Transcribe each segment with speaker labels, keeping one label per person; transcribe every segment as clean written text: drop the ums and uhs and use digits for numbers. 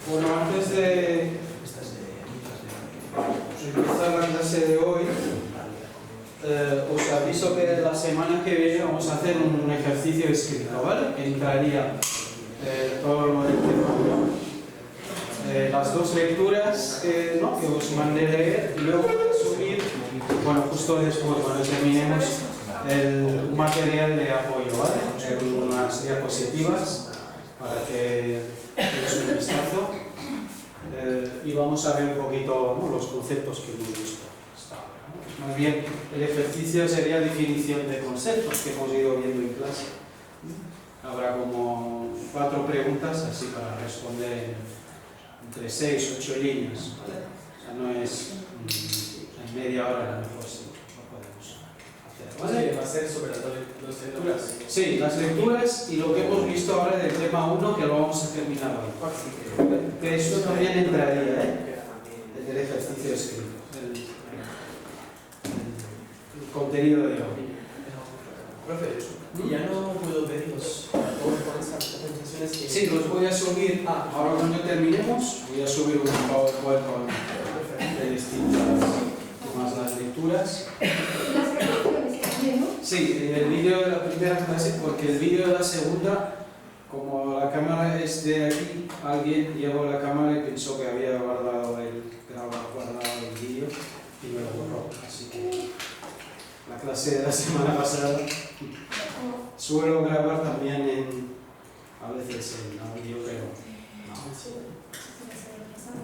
Speaker 1: Bueno, antes de empezar la clase de hoy, os aviso que la semana que viene vamos a hacer un ejercicio escrito, ¿vale? Que entraría todo lo del tema 1. Las dos lecturas que os mandé leer y luego subir, bueno, justo después, cuando terminemos, un material de apoyo, ¿vale? Unas diapositivas para que tengáis un vistazo y vamos a ver un poquito, ¿no?, los conceptos que hemos visto hasta ahora, ¿no? Más bien, el ejercicio sería definición de conceptos que hemos ido viendo en clase. Habrá como 4 preguntas así para responder entre 6 y 8 líneas, ¿vale? O sea, no es en media hora, a lo mejor sí, lo podemos hacer, ¿vale?
Speaker 2: ¿Va a ser sobre las lecturas?
Speaker 1: Sí, las lecturas y lo que hemos visto ahora del tema 1, que lo vamos a terminar hoy. Que eso también entraría, el ejercicio escrito, el contenido de hoy.
Speaker 2: Profe, ya no puedo ver los presentaciones que...
Speaker 1: Sí, los voy a subir. Ahora cuando terminemos, voy a subir un PowerPoint de distintas, más las lecturas. Sí, el vídeo de la primera clase, porque el vídeo de la segunda, como la cámara es de aquí, alguien llevó la cámara y pensó que había guardado el vídeo y me lo borró. Así que la clase de la semana pasada suelo grabar también a veces en audio, pero no.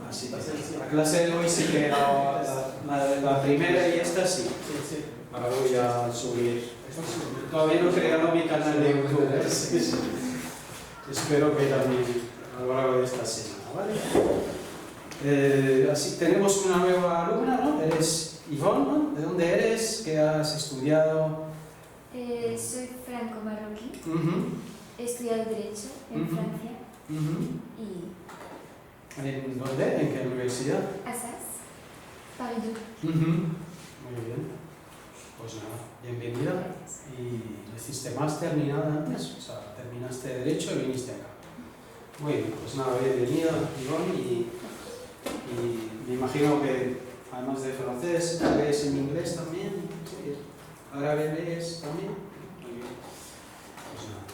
Speaker 1: Así que la clase de hoy sí que la primera y esta sí. Ahora voy a subir. Todavía no he creado mi canal de YouTube. Espero que también a lo largo de esta semana, ¿vale? Así tenemos una nueva alumna, ¿no? Eres Ivonne, ¿no? ¿De dónde eres? ¿Qué has estudiado?
Speaker 3: Soy franco-marroquí. He estudiado Derecho en Francia. Y...
Speaker 1: ¿En dónde? ¿En qué universidad?
Speaker 3: Assas, Paris 2.
Speaker 1: Muy bien. Pues nada, bienvenida. ¿Y hiciste máster ni nada antes? O sea, terminaste Derecho y viniste acá. Muy bien, pues nada, bienvenida, Ivonne. Y me imagino que además de francés, lees en inglés también. Sí. ¿Árabe lees también? Muy bien. Pues nada,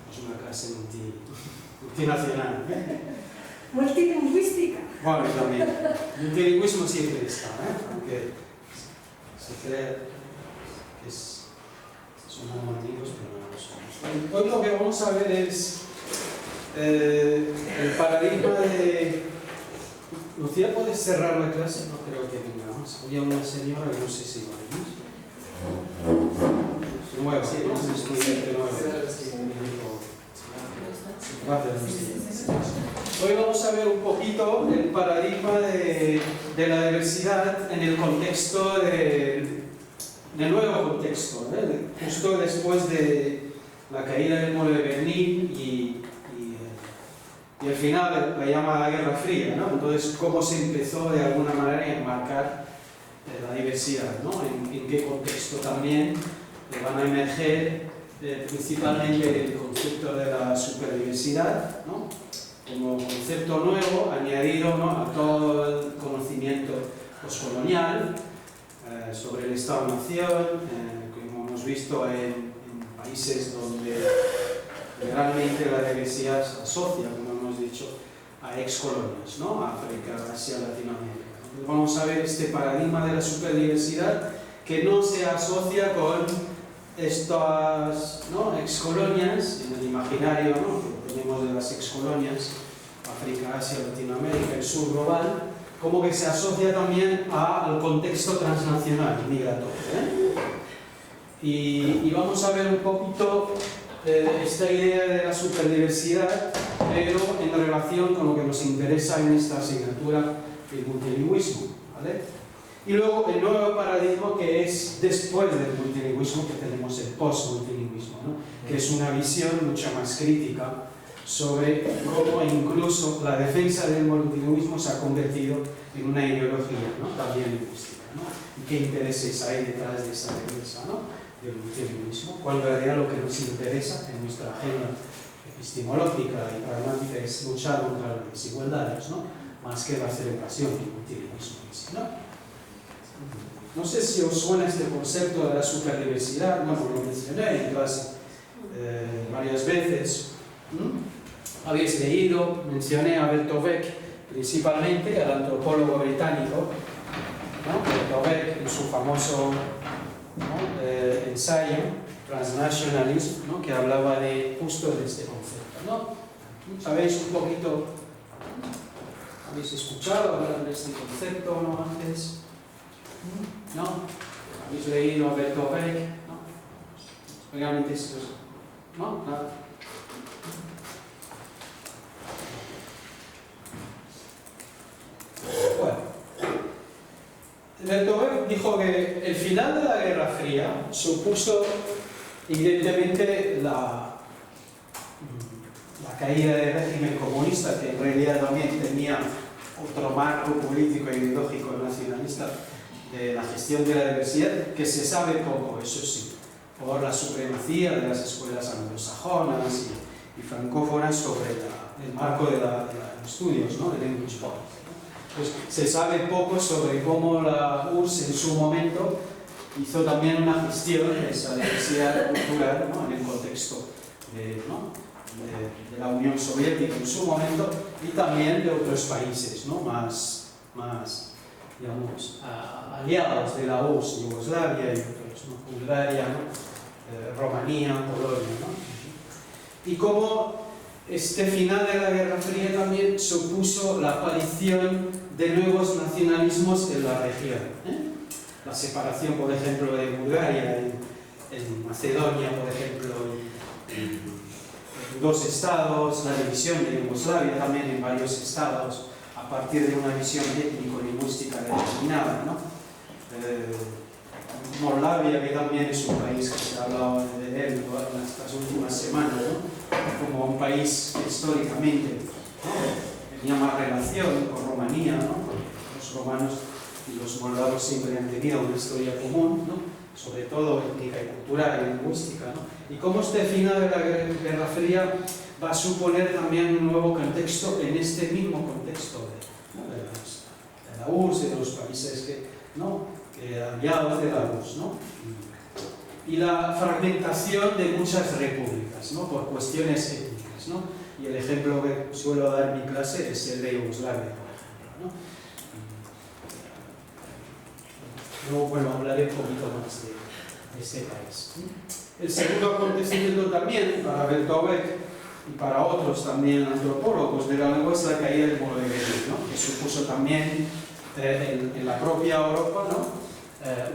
Speaker 1: es una clase multinacional.
Speaker 4: Multilingüística.
Speaker 1: Bueno, también. Multilingüismo siempre está, aunque se cree que somos amigos, pero no lo somos. Hoy lo que vamos a ver es el paradigma de... Lucía, ¿puedes cerrar la clase? No creo que venga más. Había una señora que no sé si va a venir. Nueva, sí, ¿no? Es estudiante nueva. Gracias. Hoy vamos a ver un poquito el paradigma de la diversidad en el contexto del nuevo contexto, justo después de la caída del muro de Berlín y al final la llamada Guerra Fría, ¿no? Entonces, cómo se empezó de alguna manera a enmarcar la diversidad, ¿no? En qué contexto también van a emerger principalmente el concepto de la superdiversidad, ¿no? Como concepto nuevo, añadido, ¿no?, a todo el conocimiento postcolonial sobre el Estado-Nación, como hemos visto en países donde realmente la diversidad se asocia, como hemos dicho, a excolonias, ¿no?, África, Asia, Latinoamérica. Entonces vamos a ver este paradigma de la superdiversidad que no se asocia con estas, ¿no?, excolonias en el imaginario, ¿no?, que tenemos de las excolonias, África, Asia, Latinoamérica, el sur global, como que se asocia también al contexto transnacional migratorio, y vamos a ver un poquito esta idea de la superdiversidad, pero en relación con lo que nos interesa en esta asignatura, el multilingüismo, ¿vale? Y luego el nuevo paradigma que es después del multilingüismo, que tenemos el post-multilingüismo, ¿no?, que es una visión mucho más crítica sobre cómo incluso la defensa del multilingüismo se ha convertido en una ideología, ¿no? También lingüística, ¿no? Y qué intereses hay detrás de esa defensa, ¿no? Del multilingüismo, cuando en realidad lo que nos interesa en nuestra agenda epistemológica y pragmática es luchar contra las desigualdades, ¿no? Más que la celebración del multilingüismo, ¿no? No sé si os suena este concepto de la superdiversidad, bueno, lo mencioné en clase varias veces. Habéis leído, mencioné a Bertolt Beck, principalmente al antropólogo británico, ¿no? Bertolt Beck en su famoso, ¿no? Ensayo, Transnationalism, ¿no? Que hablaba justo de este concepto, ¿no? ¿Sabéis un poquito? ¿Habéis escuchado hablar de este concepto, no, antes? ¿No? ¿Habéis leído a Bertolt Beck? ¿No? Realmente esto es... ¿No? Nada. Bueno. Bertolt Beck dijo que el final de la Guerra Fría supuso evidentemente la caída del régimen comunista, que en realidad también tenía otro marco político e ideológico nacionalista de la gestión de la diversidad, que se sabe poco, eso sí, por la supremacía de las escuelas anglosajonas y francófonas sobre el marco de los estudios, ¿no? De language policy. Pues se sabe poco sobre cómo la URSS en su momento hizo también una gestión de esa diversidad cultural, ¿no? En el contexto de la Unión Soviética en su momento y también de otros países, ¿no? más digamos, aliados de la URSS, Yugoslavia y otros, ¿no? Bulgaria, ¿no? Rumanía, Polonia, ¿no? Y cómo este final de la Guerra Fría también supuso la aparición de nuevos nacionalismos en la región, La separación, por ejemplo, de Bulgaria en Macedonia, por ejemplo, en dos estados, la división de Yugoslavia también en varios estados, a partir de una visión étnico-lingüística determinada, ¿no? Moldavia, que también es un país que se ha hablado de él en estas últimas semanas, ¿no? Como un país que históricamente, ¿no? Tenía más relación con Rumanía, ¿no? Los romanos y los moldavos siempre han tenido una historia común, ¿no? Sobre todo étnica y cultural y lingüística, ¿no? Y cómo este final de la Guerra Fría va a suponer también un nuevo contexto en este mismo contexto de la URSS y de los países que aliados de la URSS, ¿no? Y la fragmentación de muchas repúblicas, ¿no? Por cuestiones étnicas, ¿no? Y el ejemplo que suelo dar en mi clase es el de Yugoslavia, por ejemplo, ¿no? Luego, bueno, hablaré un poquito más de este país. El segundo acontecimiento también, para Bertolt Beck y para otros también antropólogos de la lengua, es la caída del muro de Berlín, ¿no? Que supuso también en la propia Europa, ¿no?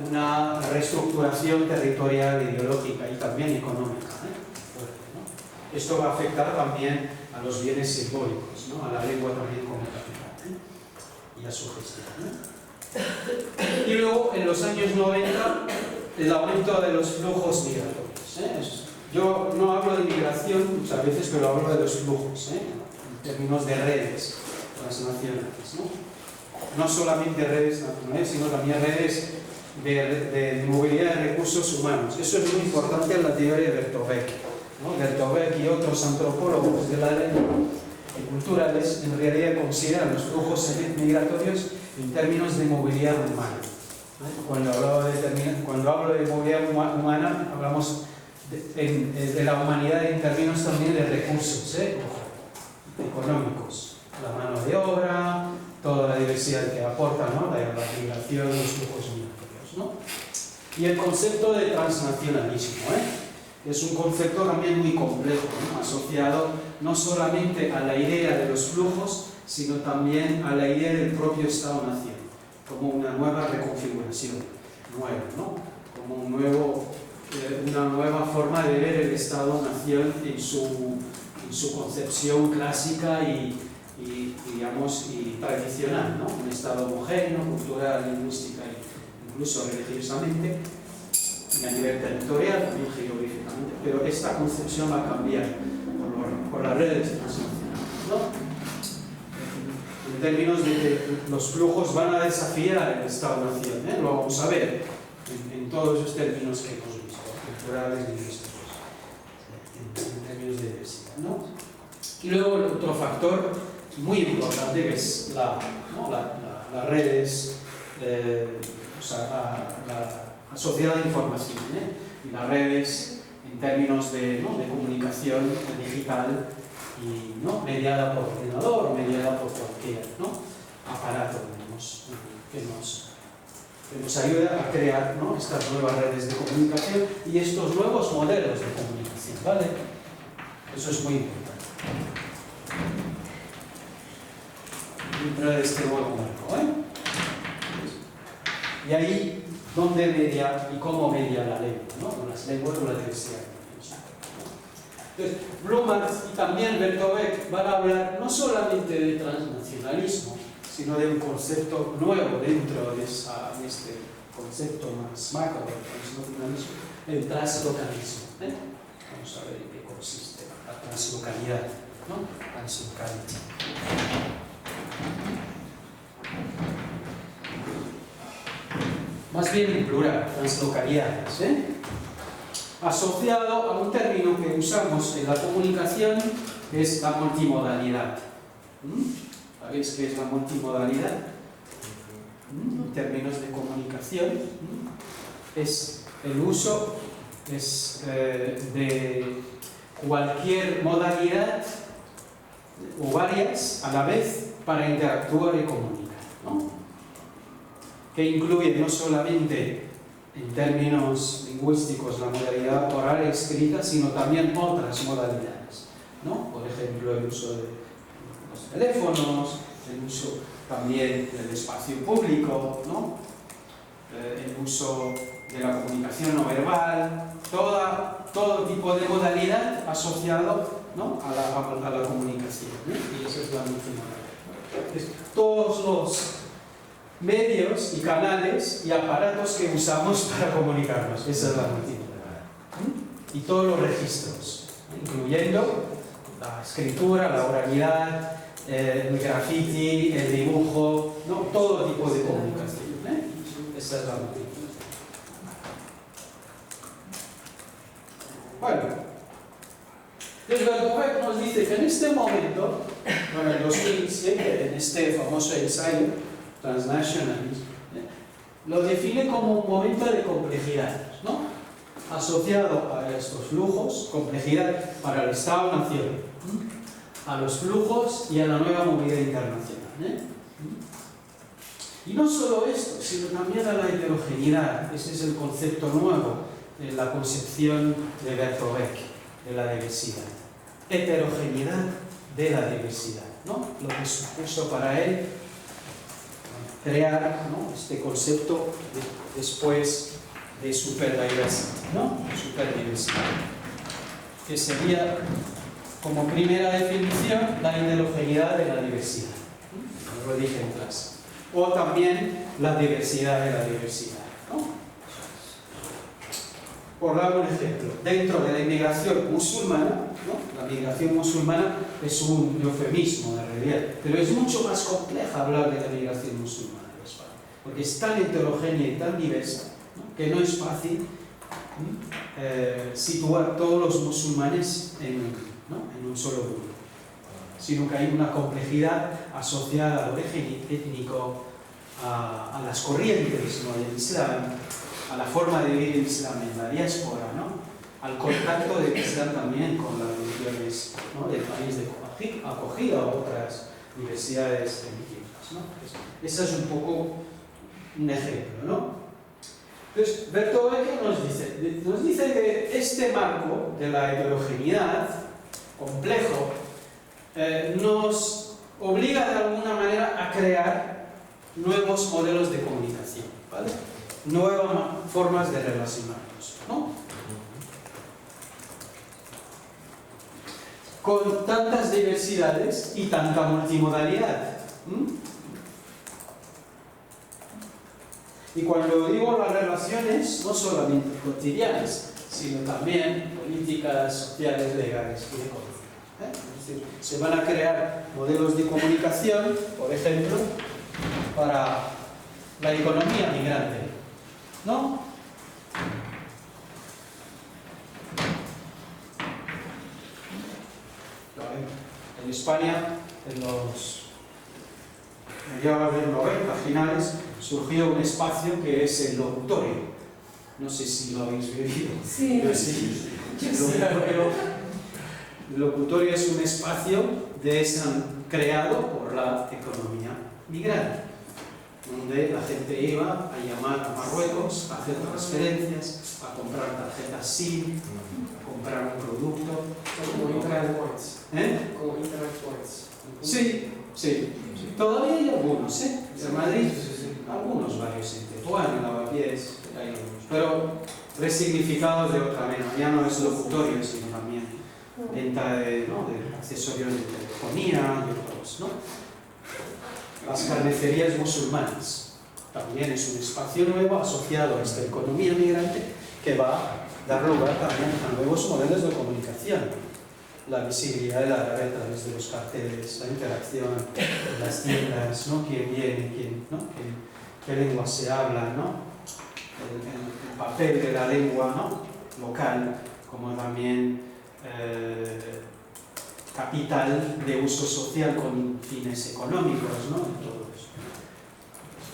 Speaker 1: Una reestructuración territorial, ideológica y también económica, fuerte, ¿no? Esto va a afectar también a los bienes simbólicos, ¿no? A la lengua también como capital, y a su gestión, ¿no? Y luego, en los años 90, el aumento de los flujos migratorios. Yo no hablo de migración muchas veces, pero hablo de los flujos, en términos de redes transnacionales, ¿no? No solamente redes nacionales, sino también redes de movilidad de recursos humanos. Eso es muy importante en la teoría de Bertolt Beck, ¿no? Bertolt Beck y otros antropólogos de la lengua y culturales en realidad consideran los flujos migratorios en términos de movilidad humana. Cuando hablo de movilidad humana, hablamos de la humanidad en términos también de recursos económicos, la mano de obra, toda la diversidad que aporta, ¿no? La migración, los flujos migratorios, ¿no? Y el concepto de transnacionalismo, es un concepto también muy complejo, ¿no? Asociado no solamente a la idea de los flujos, sino también a la idea del propio Estado-nación, como una nueva reconfiguración, ¿no? Como una nueva forma de ver el Estado-nación en su concepción clásica y tradicional, ¿no? Un Estado homogéneo, cultural, lingüística e incluso religiosamente, y a nivel territorial, también geográficamente. Pero esta concepción va a cambiar por las redes transnacionales, ¿no? En términos de que los flujos van a desafiar el Estado-nación, lo vamos a ver en todos esos términos que hemos visto, culturales, lingüísticos, en términos de diversidad, ¿no? Y luego el otro factor muy importante que es las redes, o sea, la sociedad de información, y las redes en términos de comunicación digital y mediada por ordenador o mediada por cualquier aparato que nos ayude a crear estas nuevas redes de comunicación y estos nuevos modelos de comunicación, ¿vale? Eso es muy importante. Dentro de este nuevo marco, Y ahí, ¿dónde media y cómo media la lengua, con las lenguas o la diversidad? Entonces, Blumhardt y también Bertolt van a hablar no solamente de transnacionalismo, sino de un concepto nuevo dentro de este concepto más macro del transnacionalismo, el translocalismo. Vamos a ver en qué consiste la translocalidad, Translocality. Más bien en plural, translocalidades, asociado a un término que usamos en la comunicación, que es la multimodalidad. ¿Sabéis qué es la multimodalidad? En términos de comunicación, es el uso de cualquier modalidad o varias a la vez para interactuar y comunicar, que incluye no solamente en términos lingüísticos la modalidad oral y escrita, sino también otras modalidades, por ejemplo el uso de los teléfonos, el uso también del espacio público, el uso de la comunicación no verbal, todo tipo de modalidad asociado a la comunicación, y esa es la multimodalidad. Todos los medios y canales y aparatos que usamos para comunicarnos, esa es la multimodalidad. Y todos los registros, incluyendo la escritura, la oralidad, el graffiti, el dibujo, todo tipo de comunicación. Esa es la multimodalidad. Bueno, Bertolt nos dice que en este momento, en el 2007, en este famoso ensayo, Transnationalism, lo define como un momento de complejidad, asociado a estos flujos, complejidad para el Estado-nación, a los flujos y a la nueva movilidad internacional. Y no solo esto, sino también a la heterogeneidad. Ese es el concepto nuevo de la concepción de Bertolt de la diversidad. Heterogeneidad de la diversidad, lo que supuso para él crear este concepto después de superdiversidad, superdiversidad, que sería como primera definición la heterogeneidad de la diversidad, lo dije en clase, o también la diversidad de la diversidad. Por dar un ejemplo, dentro de la inmigración musulmana, la migración musulmana es un eufemismo de realidad, pero es mucho más compleja hablar de la migración musulmana en España, porque es tan heterogénea y tan diversa, que no es fácil situar todos los musulmanes en un solo grupo, sino que hay una complejidad asociada al origen étnico, a las corrientes del Islam, a la forma de vivir el Islam en la diáspora, al contacto del Islam también con las religiones del país de acogida o otras diversidades religiosas. Ese es un poco un ejemplo. Entonces, Bertolt nos dice que este marco de la heterogeneidad complejo nos obliga de alguna manera a crear nuevos modelos de comunicación, ¿vale? Nuevas formas de relacionarnos, con tantas diversidades y tanta multimodalidad. Y cuando digo las relaciones, no solamente cotidianas, sino también políticas, sociales, legales y económicas. Es decir, se van a crear modelos de comunicación, por ejemplo, para la economía migrante, ¿no? En España, en los mediados de los 90, finales, surgió un espacio que es el locutorio. No sé si lo habéis vivido.
Speaker 4: Sí.
Speaker 1: Yo sí. El locutorio es un espacio creado por la economía migrante, donde la gente iba a llamar a Marruecos, a hacer transferencias, a comprar tarjetas SIM, a comprar un producto.
Speaker 2: Como Internet Points. Como Internet Points.
Speaker 1: Sí. Todavía hay algunos, En Madrid, algunos varios en Tetuán, en Lavapiés, hay algunos, pero resignificados de otra manera. Ya no es locutorio, sino también venta de accesorios de telefonía y otros, ¿no? Las carnicerías musulmanas también es un espacio nuevo asociado a esta economía migrante que va a dar lugar también a nuevos modelos de comunicación. La visibilidad de la red a través de los carteles, la interacción, las tiendas, ¿no? Quién viene, qué lengua se habla, ¿no? El papel de la lengua, ¿no? Local, como también capital de uso social con fines económicos, ¿no? Todo eso.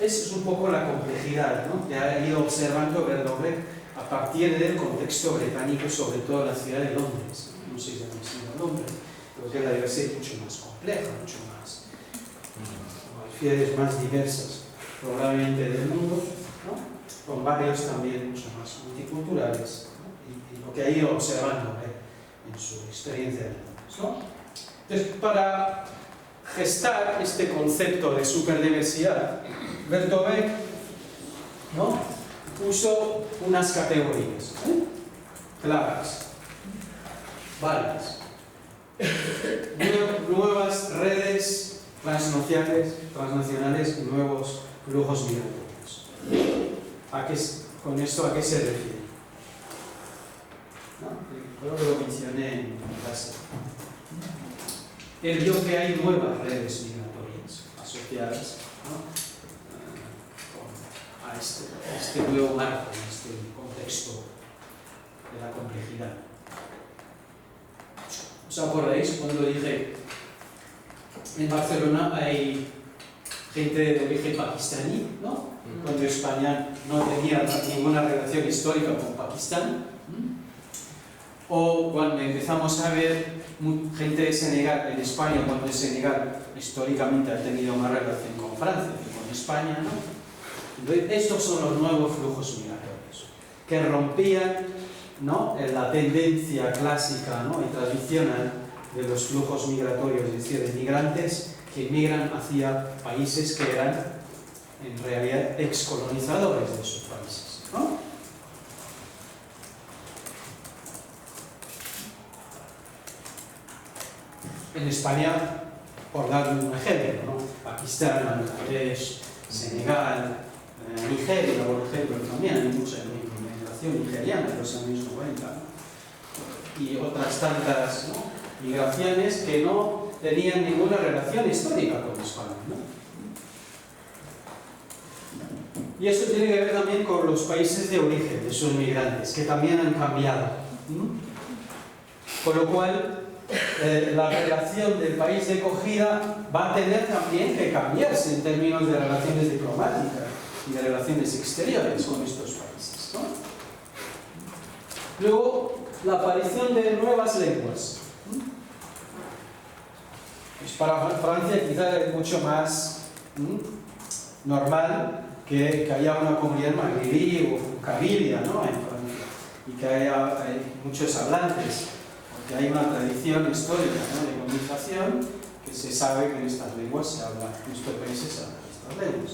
Speaker 1: Esa es un poco la complejidad, ¿no? Que ha ido observando Verdover a partir del contexto británico, sobre todo en la ciudad de Londres. No sé si han sido a Londres, pero que la diversidad es mucho más compleja, mucho más. Hay ciudades más diversas, probablemente del mundo, ¿no? Con barrios también mucho más multiculturales, ¿no? Y lo que ha ido observando en su experiencia de Londres, ¿no? Entonces, para gestar este concepto de superdiversidad, Verdover, ¿no? Puso unas categorías claras, varias. Nuevas redes transnacionales y nuevos flujos migratorios. ¿Con esto a qué se refiere? ¿No? Creo que lo mencioné en clase. Él vio que hay nuevas redes migratorias asociadas, ¿no? A este nuevo marco, a este contexto de la complejidad. ¿Os acordáis cuando dije en Barcelona hay gente de origen pakistaní, ¿no? Cuando España no tenía ninguna relación histórica con Pakistán? O cuando empezamos a ver gente de Senegal en España, cuando Senegal históricamente ha tenido más relación con Francia que con España, ¿no? Estos son los nuevos flujos migratorios que rompían, ¿no? La tendencia clásica, ¿no? Y tradicional de los flujos migratorios, es decir, de migrantes que migran hacia países que eran en realidad excolonizadores de esos países, ¿no? En España, por dar un ejemplo, ¿no? Pakistán, Bangladesh, Senegal, Nigeria, por ejemplo, también hay mucha migración nigeriana en los años 90, ¿no? Y otras tantas, ¿no? Migraciones que no tenían ninguna relación histórica con España, ¿no? Y esto tiene que ver también con los países de origen de esos migrantes, que también han cambiado, ¿no? Con lo cual, la relación del país de acogida va a tener también que cambiarse en términos de relaciones diplomáticas y de relaciones exteriores con estos países, ¿no? Luego, la aparición de nuevas lenguas. Pues para Francia quizá es mucho más normal que haya una comunidad magrebí o cabilia, ¿no? En Francia, y que haya muchos hablantes, porque hay una tradición histórica, ¿no? De comunicación que se sabe que en estas lenguas se habla, en estos países se hablan estas lenguas.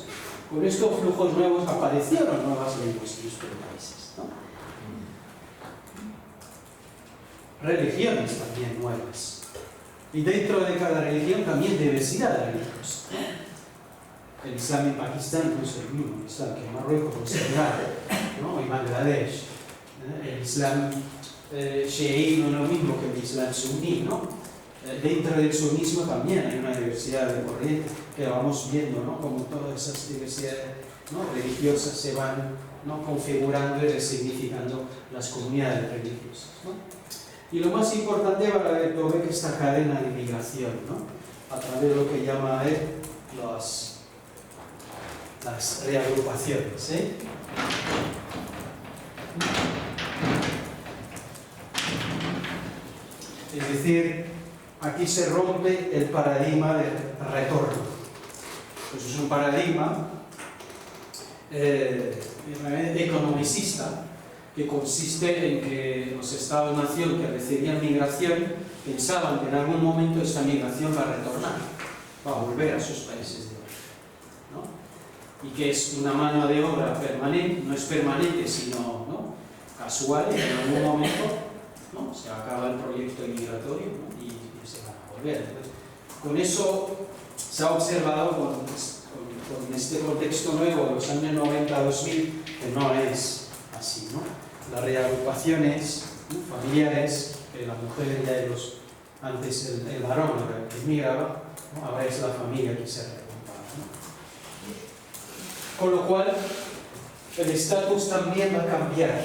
Speaker 1: Con estos flujos nuevos aparecieron nuevas lenguas en estos países, ¿no? Religiones también nuevas. Y dentro de cada religión también diversidad de religiones. El Islam en Pakistán no es el mismo Islam que en Marruecos o Senegal, ¿no? Y Bangladesh. El Islam chií no es lo mismo que el Islam suní, ¿no? dentro del sionismo también hay una diversidad de corrientes que vamos viendo, ¿no? Como todas esas diversidades, ¿no?, religiosas se van, ¿no?, configurando y resignificando las comunidades religiosas, ¿no? Y lo más importante para Bertové es esta cadena de migración, ¿no?, a través de lo que llama él las reagrupaciones, ¿eh? Es decir, aquí se rompe el paradigma del retorno. Pues es un paradigma economicista que consiste en que los estados-nación que recibían migración pensaban que en algún momento esta migración va a retornar, va a volver a sus países de origen, ¿no? Y que es una mano de obra permanente, no es permanente sino, ¿no?, casual, y en algún momento, ¿no?, se acaba el proyecto inmigratorio, ¿no?, y se van a volver. Entonces, con eso se ha observado con este contexto nuevo de los años 90-2000 que no es así, ¿no? Las reagrupaciones, ¿no?, familiares, que la mujer ya antes el varón que migraba, ¿no?, ahora es la familia que se reagrupa, ¿no? Con lo cual el estatus también va a cambiar,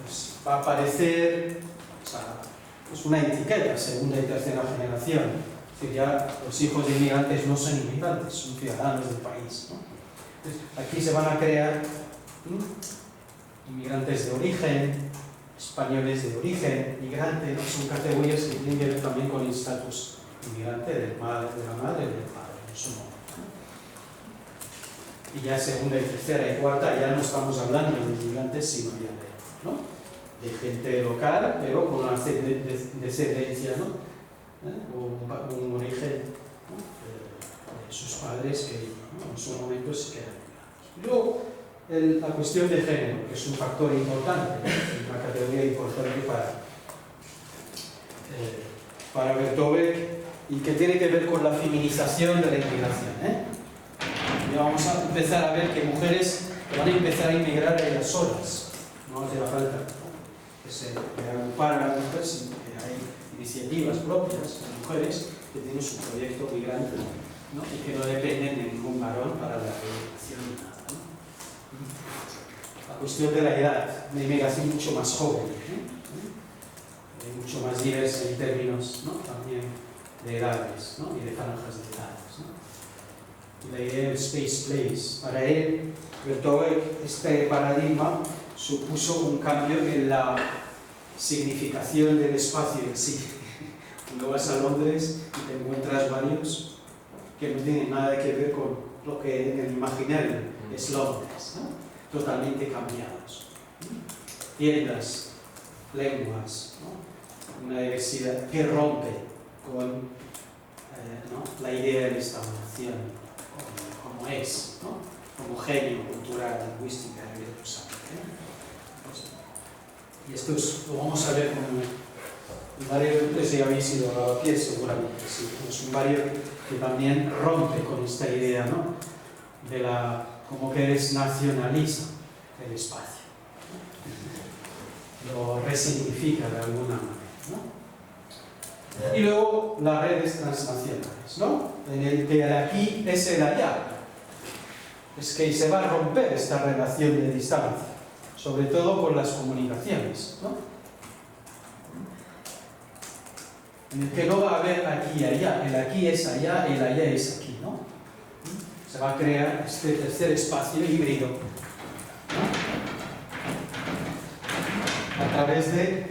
Speaker 1: pues, va a aparecer, o sea, pues una etiqueta, segunda y tercera generación. Que ya los hijos de inmigrantes no son inmigrantes, son ciudadanos del país, ¿no? Entonces, aquí se van a crear inmigrantes de origen, españoles de origen, migrantes, ¿no? Son categorías que tienen que ver también con el estatus inmigrante de la madre y del padre, en su momento, ¿no? Y ya segunda y tercera y cuarta ya no estamos hablando de inmigrantes, sino ya de gente local, pero con una descendencia, ¿no?, o un origen, ¿no?, de sus padres que, ¿no?, en su momento se quedan migrados. Luego, la cuestión de género, que es un factor importante, ¿no?, una categoría importante para Bertové y que tiene que ver con la feminización de la inmigración, ¿eh? Y vamos a empezar a ver que mujeres van a empezar a inmigrar a ellas solas, no hace falta, ¿no?, que se agruparan a las mujeres, sino que hay iniciativas propias de mujeres que tienen su proyecto migrante, ¿no?, y que no dependen de ningún varón para la reeducación ni nada, ¿no? La cuestión de la edad, una inmigración mucho más joven, mucho más diversa en términos, ¿no?, también de edades, ¿no?, y de franjas de edades, ¿no? Y la idea del space place, para él, Bertové, este paradigma supuso un cambio en la significación del espacio en sí. Cuando vas a Londres y te encuentras varios que no tienen nada que ver con lo que en el imaginario es Londres, ¿no?, totalmente cambiados. Tiendas, lenguas, ¿no?, una diversidad que rompe con, ¿no?, la idea de esta nación como es, ¿no?, homogéneo, cultural, lingüística, religiosa, ¿no? Y esto lo vamos a ver con un barrio, no sé si habéis ido a Lavapiés, seguramente, sí. Es un barrio que también rompe con esta idea, ¿no?, de como que nacionaliza el espacio, lo resignifica de alguna manera, ¿no? Y luego las redes transnacionales, ¿no?, en el que el aquí es el allá. Es que se va a romper esta relación de distancia, sobre todo con las comunicaciones, ¿no?, en el que no va a haber aquí y allá, el aquí es allá, el allá es aquí, ¿no? Se va a crear este tercer espacio híbrido, ¿no?, a través del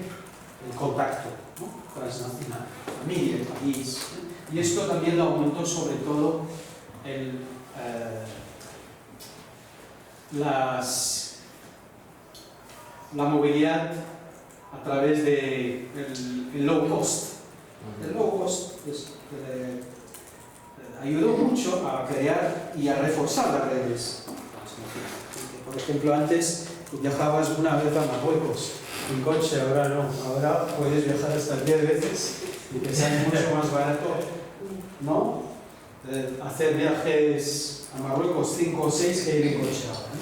Speaker 1: contacto, ¿no?, transnacional, familia, el país, ¿no? Y esto también lo aumentó sobre todo la movilidad a través del low cost. El low cost pues, ayudó mucho a crear y a reforzar las redes. Por ejemplo, antes viajabas una vez a Marruecos en coche, ahora no. Ahora puedes viajar hasta 10 veces y te sale mucho más barato, ¿no?, hacer viajes a Marruecos 5 o 6 que ir en coche ahora, ¿no?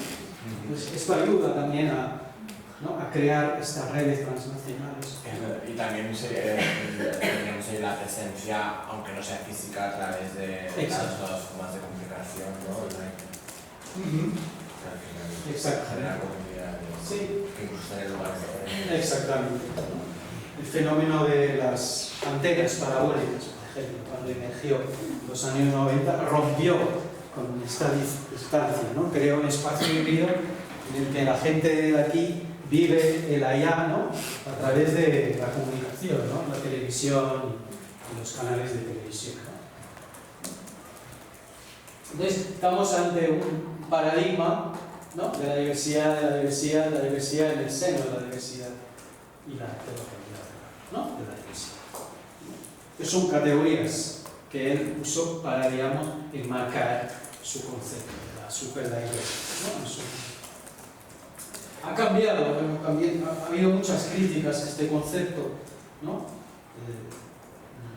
Speaker 1: Pues esto ayuda también a ¿no? A crear estas redes transnacionales.
Speaker 4: Y también tendríamos ahí la presencia, aunque no sea física, a través de las dos formas de comunicación, ¿no? Al final,
Speaker 1: Exacto.
Speaker 4: generar comunidades,
Speaker 1: Sí.
Speaker 4: que incluso en lugares diferentes.
Speaker 1: Exactamente. El fenómeno de las antenas parabólicas, por ejemplo, cuando emergió en los años 90, rompió con esta distancia, ¿no? Creó un espacio híbrido en el que la gente de aquí vive el allá, ¿no? A través de la comunicación, ¿no? La televisión y los canales de televisión, ¿no? Entonces, estamos ante un paradigma, ¿no? De la diversidad en el seno de la diversidad y la heterogeneidad, ¿no? De la diversidad. Que son categorías que él usó para, digamos, enmarcar su concepto de la superdiversidad, ¿no? Ha cambiado, ha habido muchas críticas a este concepto, ¿no?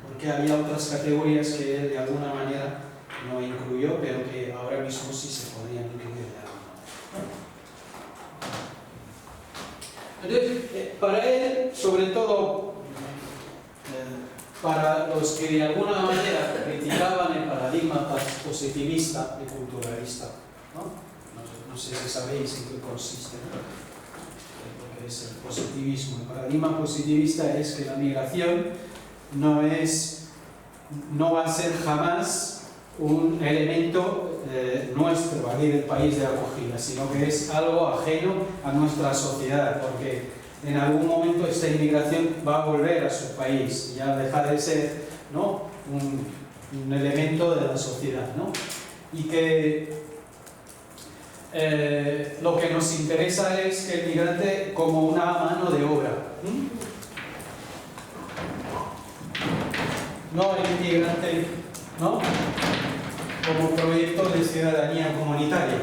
Speaker 1: Porque había otras categorías que él de alguna manera no incluyó, pero que ahora mismo sí se podrían incluir de alguna manera. Entonces, para él, sobre todo, para los que de alguna manera criticaban el paradigma positivista y culturalista, ¿no? No sé si sabéis en qué consiste, ¿no? Lo que es el positivismo. El paradigma positivista es que la migración no va a ser jamás un elemento nuestro aquí del país de acogida, sino que es algo ajeno a nuestra sociedad, porque en algún momento esta inmigración va a volver a su país, ya deja de ser, ¿no? un elemento de la sociedad, ¿no? Y que lo que nos interesa es que el migrante como una mano de obra, no el migrante, ¿no? Como proyecto de ciudadanía comunitaria.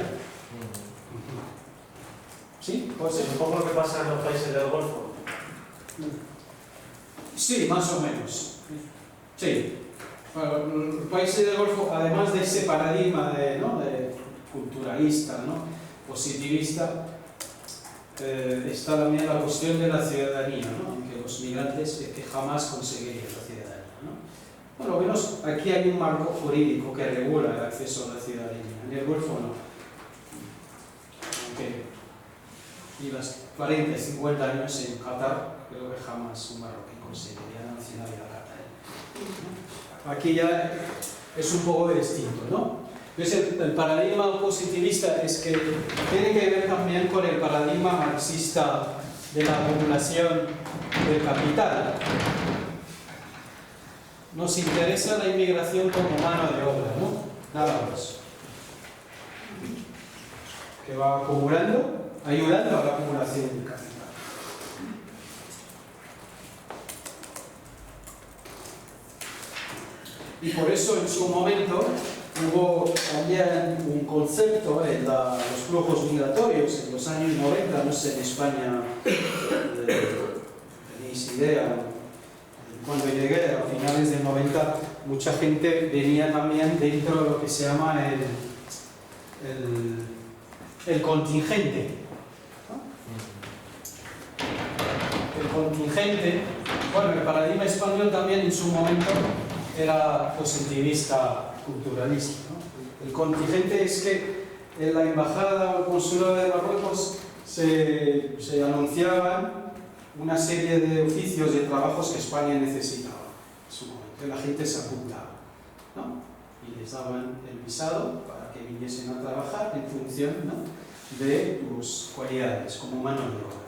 Speaker 1: ¿Sí?
Speaker 5: Pues es un poco lo que pasa en los países del Golfo.
Speaker 1: Sí, más o menos. Sí. Bueno, los países del Golfo, además de ese paradigma de culturalista, ¿no? Positivista, está también la cuestión de la ciudadanía, ¿no? Que los migrantes que jamás conseguirían la ciudadanía, ¿no? Por lo menos aquí hay un marco jurídico que regula el acceso a la ciudadanía. En el Golfo no. Aunque y las 40 y 50 años en Qatar, creo que jamás un marroquí conseguiría la nacionalidad qatarí. Aquí ya es un poco distinto, ¿no? Entonces el paradigma positivista es que tiene que ver también con el paradigma marxista de la acumulación del capital. Nos interesa la inmigración como mano de obra, ¿no? Nada más. Que va acumulando, ayudando a la acumulación del capital. Y por eso en su momento hubo también un concepto en los flujos migratorios en los años 90, no sé en España tenéis idea, cuando llegué a finales del 90 mucha gente venía también dentro de lo que se llama el contingente. El contingente, bueno, el paradigma español también en su momento era positivista, culturalista, ¿no? El contingente es que en la embajada o el consulado de Marruecos se anunciaban una serie de oficios, de trabajos que España necesitaba en su momento. La gente se apuntaba, ¿no? Y les daban el visado para que viniesen a trabajar en función, ¿no? De tus cualidades como mano de obra.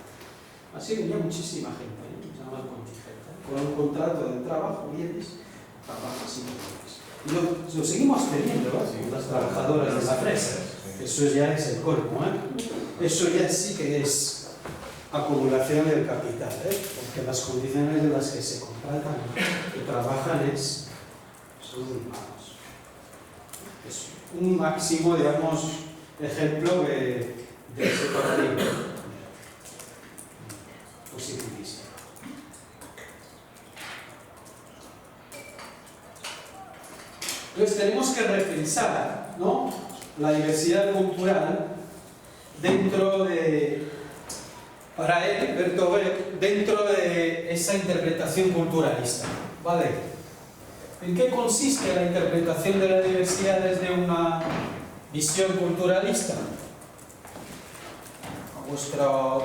Speaker 1: Así venía muchísima gente, ¿eh? Se llama el contingente. Con un contrato de trabajo vienes, trabajas y no. Y lo seguimos teniendo, ¿eh? Las trabajadoras de la empresa. Eso ya es el colmo, ¿eh? Eso ya sí que es acumulación del capital, ¿eh? Porque las condiciones de las que se contratan, que trabajan, son muy malas. Es un máximo, digamos, ejemplo de ese paradigma positivista. Entonces tenemos que repensar, ¿no?, la diversidad cultural dentro de para él, Bertovet, dentro de esa interpretación culturalista. ¿Vale? ¿En qué consiste la interpretación de la diversidad desde una visión culturalista? A vuestra